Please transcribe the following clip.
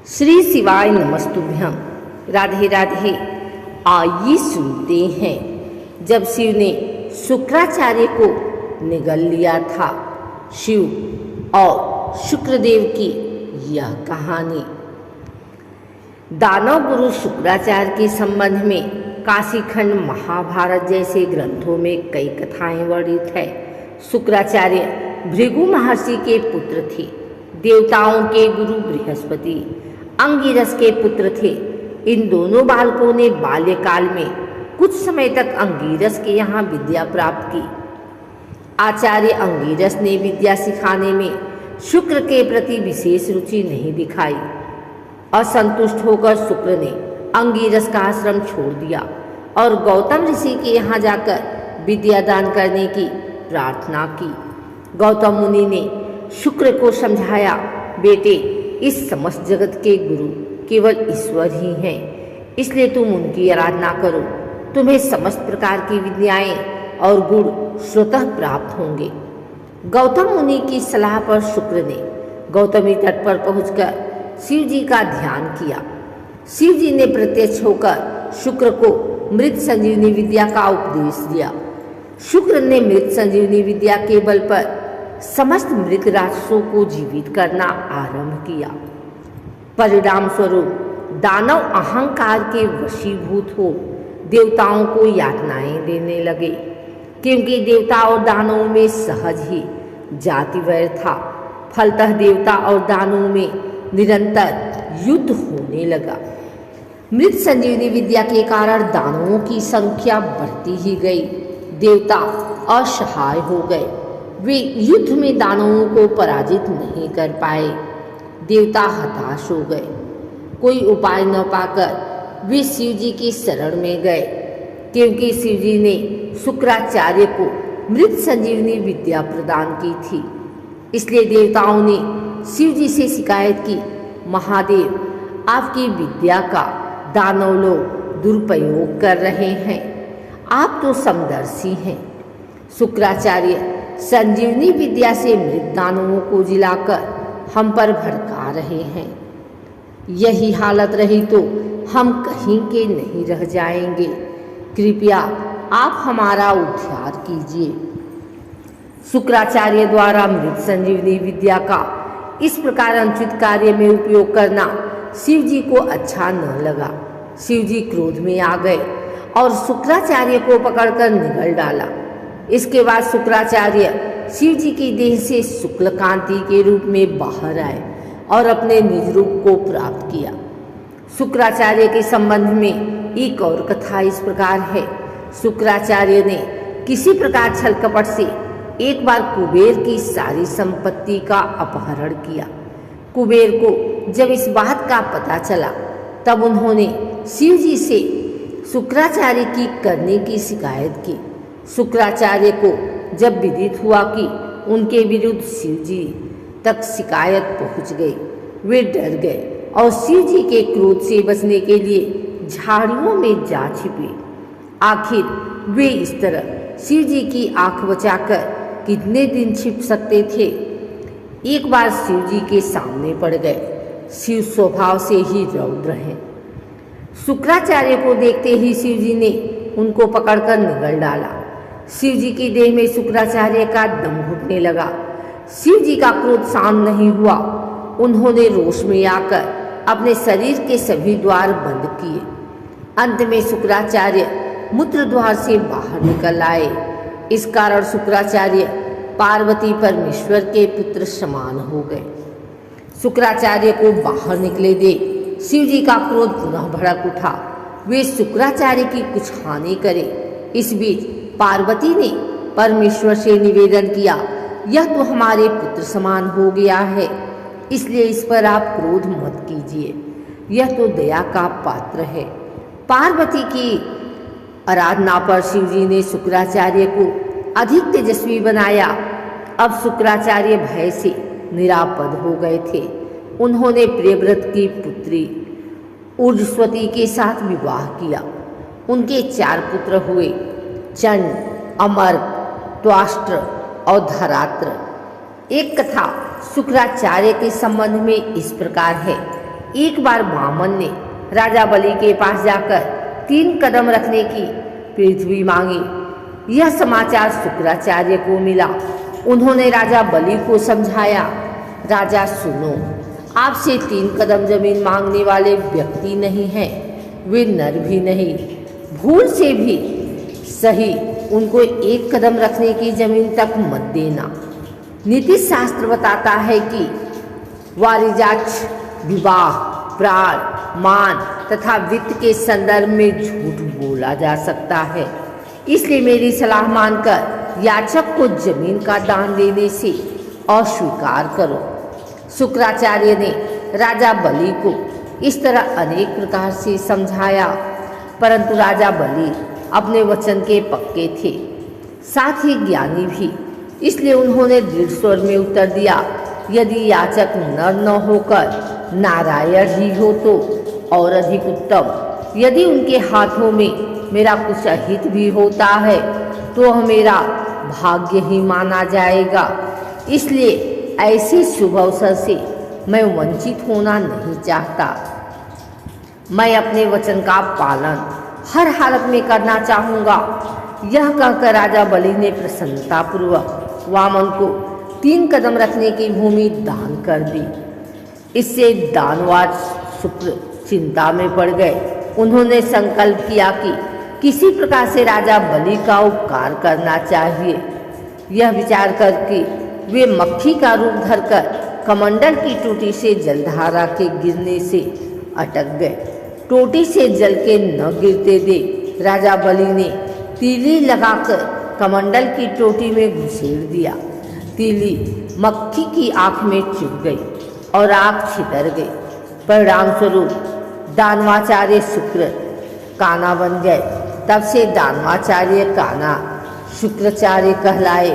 श्री शिवाय नमस्तुभ्यम। राधे राधे। आइए सुनते हैं, जब शिव ने शुक्राचार्य को निगल लिया था। शिव और शुक्रदेव की यह कहानी। दानव गुरु शुक्राचार्य के संबंध में काशीखंड महाभारत जैसे ग्रंथों में कई कथाएं वर्णित है। शुक्राचार्य भृगु महर्षि के पुत्र थे। देवताओं के गुरु बृहस्पति अंगिरस के पुत्र थे। इन दोनों बालकों ने बाल्यकाल में कुछ समय तक अंगिरस के यहाँ विद्या प्राप्त की। आचार्य अंगिरस ने विद्या सिखाने में शुक्र के प्रति विशेष रुचि नहीं दिखाई। असंतुष्ट होकर शुक्र ने अंगिरस का आश्रम छोड़ दिया और गौतम ऋषि के यहाँ जाकर विद्या दान करने की प्रार्थना की। गौतम मुनि ने शुक्र को समझाया, बेटे, इस समस्त जगत के गुरु केवल ईश्वर ही हैं, इसलिए तुम उनकी आराधना करो। तुम्हें समस्त प्रकार की विद्याएं और गुण स्वतः प्राप्त होंगे। गौतम मुनि की सलाह पर शुक्र ने गौतमी तट पर पहुंचकर शिव जी का ध्यान किया। शिव जी ने प्रत्यक्ष होकर शुक्र को मृत संजीवनी विद्या का उपदेश दिया। शुक्र ने मृत संजीवनी विद्या के बल पर समस्त मृत राक्षसों को जीवित करना आरंभ किया। परिणाम स्वरूप दानव अहंकार के वशीभूत हो देवताओं को यातनाएं देने लगे, क्योंकि देवता और दानवों में सहज ही जाति वैर था। फलतः देवता और दानवों में निरंतर युद्ध होने लगा। मृत संजीवनी विद्या के कारण दानवों की संख्या बढ़ती ही गई। देवता असहाय हो गए। वे युद्ध में दानवों को पराजित नहीं कर पाए। देवता हताश हो गए। कोई उपाय न पाकर वे शिव जी की शरण में गए, क्योंकि शिव जी ने शुक्राचार्य को मृत संजीवनी विद्या प्रदान की थी। इसलिए देवताओं ने शिव जी से शिकायत की, महादेव, आपकी विद्या का दानव लोग दुरुपयोग कर रहे हैं। आप तो समदर्शी हैं। शुक्राचार्य संजीवनी विद्या से मृत दानवों को जिलाकर हम पर भड़का रहे हैं। यही हालत रही तो हम कहीं के नहीं रह जाएंगे। कृपया आप हमारा उद्धार कीजिए। शुक्राचार्य द्वारा मृत संजीवनी विद्या का इस प्रकार अनुचित कार्य में उपयोग करना शिव जी को अच्छा न लगा। शिव जी क्रोध में आ गए और शुक्राचार्य को पकड़कर निगल डाला। इसके बाद शुक्राचार्य शिव जी की देह से शुक्ल कांति के रूप में बाहर आए और अपने निज रूप को प्राप्त किया। शुक्राचार्य के संबंध में एक और कथा इस प्रकार है। शुक्राचार्य ने किसी प्रकार छल कपट से एक बार कुबेर की सारी संपत्ति का अपहरण किया। कुबेर को जब इस बात का पता चला, तब उन्होंने शिव जी से शुक्राचार्य की करने की शिकायत की। शुक्राचार्य को जब विदित हुआ कि उनके विरुद्ध शिव जी तक शिकायत पहुंच गई, वे डर गए और शिव जी के क्रोध से बचने के लिए झाड़ियों में जा छिपे। आखिर वे इस तरह शिव जी की आंख बचाकर कितने दिन छिप सकते थे। एक बार शिव जी के सामने पड़ गए। शिव स्वभाव से ही रौद्र हैं। शुक्राचार्य को देखते ही शिव जी ने उनको पकड़कर निगल डाला। शिव जी की देह में शुक्राचार्य का दम घुटने लगा। शिव जी का क्रोध शांत नहीं हुआ। उन्होंने रोष में आकर अपने शरीर के सभी द्वार बंद किए। अंत में शुक्राचार्य मूत्र द्वार से बाहर निकल आए। इस कारण शुक्राचार्य पार्वती परमेश्वर के पुत्र समान हो गए। शुक्राचार्य को बाहर निकले देख शिव जी का क्रोध पुनः भड़क उठा। वे शुक्राचार्य की कुछ हानि करे। इस बीच पार्वती ने परमेश्वर से निवेदन किया, यह तो हमारे पुत्र समान हो गया है, इसलिए इस पर आप क्रोध मत कीजिए। यह तो दया का पात्र है। पार्वती की आराधना पर शिव जी ने शुक्राचार्य को अधिक तेजस्वी बनाया। अब शुक्राचार्य भय से निरापद हो गए थे। उन्होंने प्रियव्रत की पुत्री ऊर्जस्वती के साथ विवाह किया। उनके 4 पुत्र हुए, चंड, अमर, त्वाष्ट्र और धरात्र। एक कथा शुक्राचार्य के संबंध में इस प्रकार है। एक बार वामन ने राजा बलि के पास जाकर 3 कदम रखने की पृथ्वी मांगी। यह समाचार शुक्राचार्य को मिला। उन्होंने राजा बलि को समझाया, राजा सुनो, आपसे 3 कदम जमीन मांगने वाले व्यक्ति नहीं हैं, वे नर भी नहीं, भूल से भी सही उनको 1 कदम रखने की जमीन तक मत देना। नीति शास्त्र बताता है कि वारिजाक्ष विवाह, प्राण, मान तथा वित्त के संदर्भ में झूठ बोला जा सकता है। इसलिए मेरी सलाह मानकर याचक को जमीन का दान देने से अस्वीकार करो। शुक्राचार्य ने राजा बलि को इस तरह अनेक प्रकार से समझाया, परंतु राजा बलि अपने वचन के पक्के थे, साथ ही ज्ञानी भी। इसलिए उन्होंने दृढ़ स्वर में उत्तर दिया, यदि याचक नर न होकर नारायण ही हो तो और अधिक उत्तम। यदि उनके हाथों में मेरा कुछ अहित भी होता है तो वह मेरा भाग्य ही माना जाएगा। इसलिए ऐसे शुभ अवसर से मैं वंचित होना नहीं चाहता। मैं अपने वचन का पालन हर हालत में करना चाहूँगा। यह कहकर राजा बलि ने प्रसन्नतापूर्वक वामन को 3 कदम रखने की भूमि दान कर दी। इससे दानवाज शुक्र चिंता में पड़ गए। उन्होंने संकल्प किया कि किसी प्रकार से राजा बलि का उपकार करना चाहिए। यह विचार करके वे मक्खी का रूप धरकर कमंडल की टोटी से जलधारा के गिरने से अटक गए। टोटी से जल के न गिरते देख राजा बलि ने तीली लगाकर कमंडल की टोटी में घुसेड़ दिया। तीली मक्खी की आंख में चुभ गई और आंख छितर गई। परिणाम स्वरूप दानवाचार्य शुक्र काना बन गए। तब से दानवाचार्य काना शुक्राचार्य कहलाए।